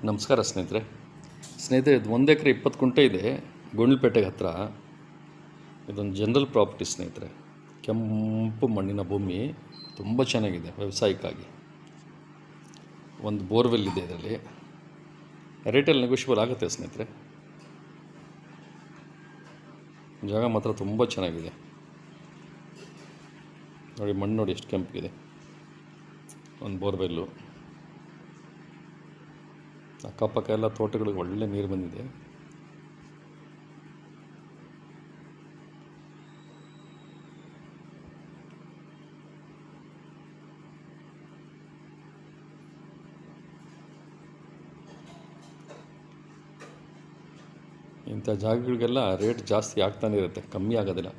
ನಮಸ್ಕಾರ ಸ್ನೇಹಿತರೆ ಇದು 1 ಎಕರೆ 20 ಕುಂಟೆ ಇದೆ ಗೋಣಿಪೇಟೆಗೆ ಹತ್ತಿರ. ಇದೊಂದು ಜನರಲ್ ಪ್ರಾಪರ್ಟಿ ಸ್ನೇಹಿತರೆ. ಕೆಂಪು ಮಣ್ಣಿನ ಭೂಮಿ, ತುಂಬ ಚೆನ್ನಾಗಿದೆ ವ್ಯವಸಾಯಕ್ಕಾಗಿ. ಒಂದು ಬೋರ್ವೆಲ್ ಇದೆ ಇದರಲ್ಲಿ. ರೇಟಲ್ಲಿ ನೆಗೋಷಿಯಬಲ್ ಆಗುತ್ತೆ ಸ್ನೇಹಿತರೆ. ಜಾಗ ಮಾತ್ರ ತುಂಬ ಚೆನ್ನಾಗಿದೆ ನೋಡಿ. ಮಣ್ಣು ನೋಡಿ ಎಷ್ಟು ಕೆಂಪಿಗಿದೆ. ಒಂದು ಬೋರ್ವೆಲ್ಲು, ಅಕ್ಕಪಕ್ಕ ಎಲ್ಲ ತೋಟಗಳಿಗೆ ಒಳ್ಳೆ ನೀರು ಬಂದಿದೆ. ಇಂಥ ಜಾಗಗಳಿಗೆಲ್ಲ ರೇಟ್ ಜಾಸ್ತಿ ಆಗ್ತಾನೆ ಇರುತ್ತೆ, ಕಮ್ಮಿ ಆಗೋದಿಲ್ಲ.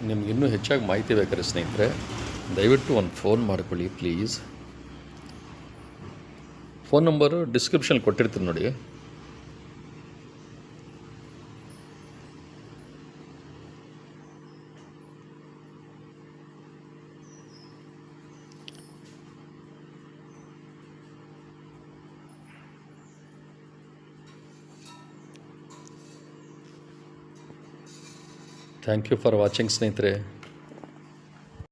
ನಿಮ್ಗೆ ಇನ್ನೂ ಹೆಚ್ಚಾಗಿ ಮಾಹಿತಿ ಬೇಕಾದ್ರೆ ಸ್ನೇಹಿತರೆ, ದಯವಿಟ್ಟು ಒಂದು ಫೋನ್ ಮಾಡ್ಕೊಳ್ಳಿ ಪ್ಲೀಸ್. ಫೋನ್ ನಂಬರು ಡಿಸ್ಕ್ರಿಪ್ಷನ್ ಕೊಟ್ಟಿರ್ತೀನಿ ನೋಡಿ. ಥ್ಯಾಂಕ್ ಯು ಫಾರ್ ವಾಚಿಂಗ್ ಸ್ನೇಹಿತರೆ.